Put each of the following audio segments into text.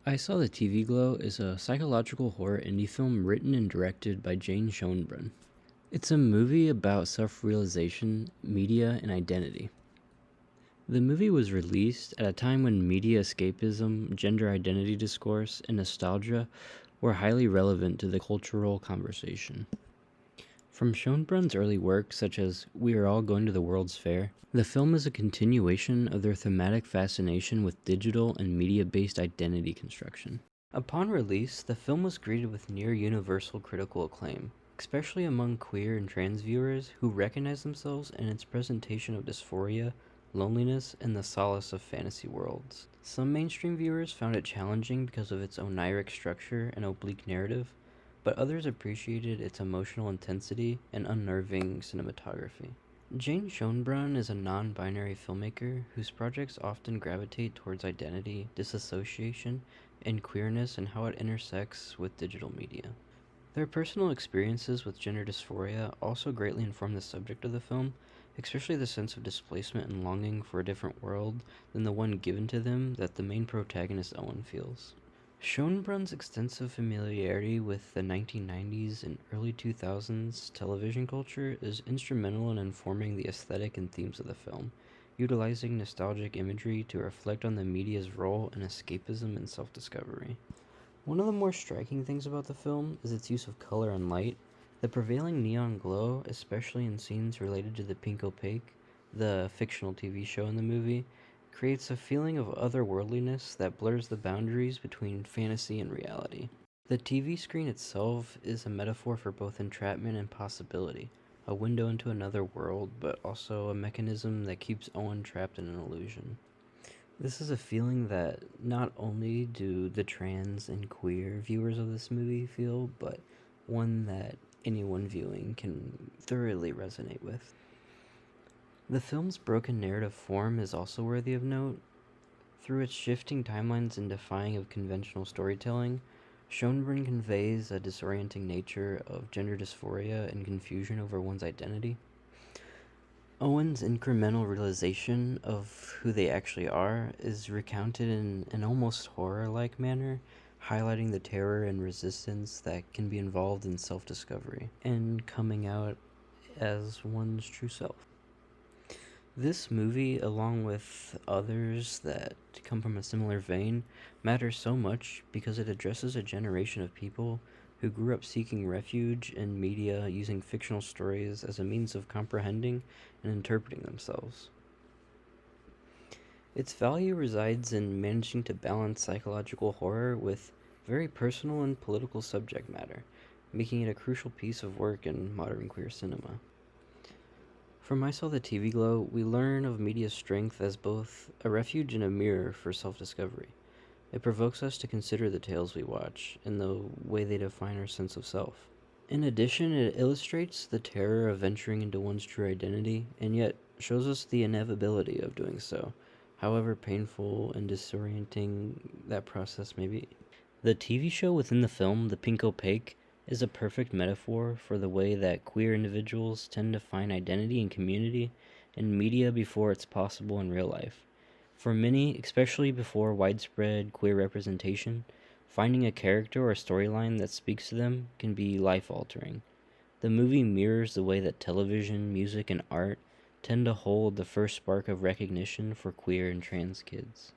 I Saw the TV Glow is a psychological horror indie film written and directed by Jane Schoenbrunn. It's a movie about self realization, media, and identity. The movie was released at a time when media escapism, gender identity discourse, and nostalgia were highly relevant to the cultural conversation. From Schoenbrunn's early work, such as We Are All Going to the World's Fair, the film is a continuation of their thematic fascination with digital and media based identity construction. Upon release, the film was greeted with near universal critical acclaim, especially among queer and trans viewers who recognize themselves in its presentation of dysphoria, loneliness, and the solace of fantasy worlds. Some mainstream viewers found it challenging because of its oniric structure and oblique narrative, but others appreciated its emotional intensity and unnerving cinematography. Jane Schoenbrunn is a non binary filmmaker whose projects often gravitate towards identity, disassociation, and queerness and how it intersects with digital media. Their personal experiences with gender dysphoria also greatly inform the subject of the film, especially the sense of displacement and longing for a different world than the one given to them that the main protagonist Owen feels. Schoenbrunn's extensive familiarity with the 1990s and early 2000s television culture is instrumental in informing the aesthetic and themes of the film, utilizing nostalgic imagery to reflect on the media's role in escapism and self discovery. One of the more striking things about the film is its use of color and light. The prevailing neon glow, especially in scenes related to the Pink Opaque, the fictional TV show in the movie, creates a feeling of otherworldliness that blurs the boundaries between fantasy and reality. The TV screen itself is a metaphor for both entrapment and possibility, a window into another world, but also a mechanism that keeps Owen trapped in an illusion. This is a feeling that not only do the trans and queer viewers of this movie feel, but one that anyone viewing can thoroughly resonate with. The film's broken narrative form is also worthy of note. Through its shifting timelines and defying of conventional storytelling, Schoenbrunn conveys a disorienting nature of gender dysphoria and confusion over one's identity. Owen's incremental realization of who they actually are is recounted in an almost horror like manner, highlighting the terror and resistance that can be involved in self discovery and coming out as one's true self. This movie, along with others that come from a similar vein, matters so much because it addresses a generation of people who grew up seeking refuge in media using fictional stories as a means of comprehending and interpreting themselves. Its value resides in managing to balance psychological horror with very personal and political subject matter, making it a crucial piece of work in modern queer cinema. From I Saw the TV Glow, we learn of media's strength as both a refuge and a mirror for self discovery. It provokes us to consider the tales we watch and the way they define our sense of self. In addition, it illustrates the terror of venturing into one's true identity, and yet shows us the inevitability of doing so, however painful and disorienting that process may be. The TV show within the film, The Pink Opaque, is a perfect metaphor for the way that queer individuals tend to find identity and community in media before it's possible in real life. For many, especially before widespread queer representation, finding a character or storyline that speaks to them can be life altering. The movie mirrors the way that television, music, and art tend to hold the first spark of recognition for queer and trans kids.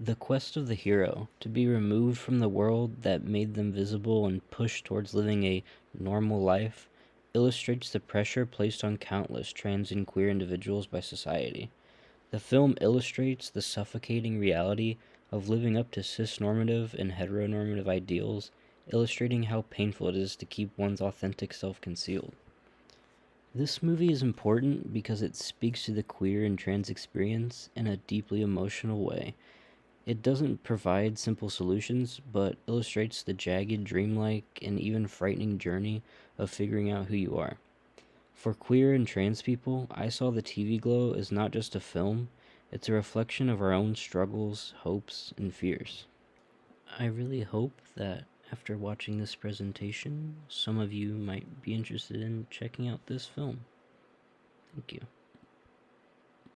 The quest of the hero to be removed from the world that made them visible and pushed towards living a normal life illustrates the pressure placed on countless trans and queer individuals by society. The film illustrates the suffocating reality of living up to cisnormative and heteronormative ideals, illustrating how painful it is to keep one's authentic self concealed. This movie is important because it speaks to the queer and trans experience in a deeply emotional way. It doesn't provide simple solutions, but illustrates the jagged, dreamlike, and even frightening journey of figuring out who you are. For queer and trans people, I Saw the TV Glow is not just a film, it's a reflection of our own struggles, hopes, and fears. I really hope that after watching this presentation, some of you might be interested in checking out this film. Thank you.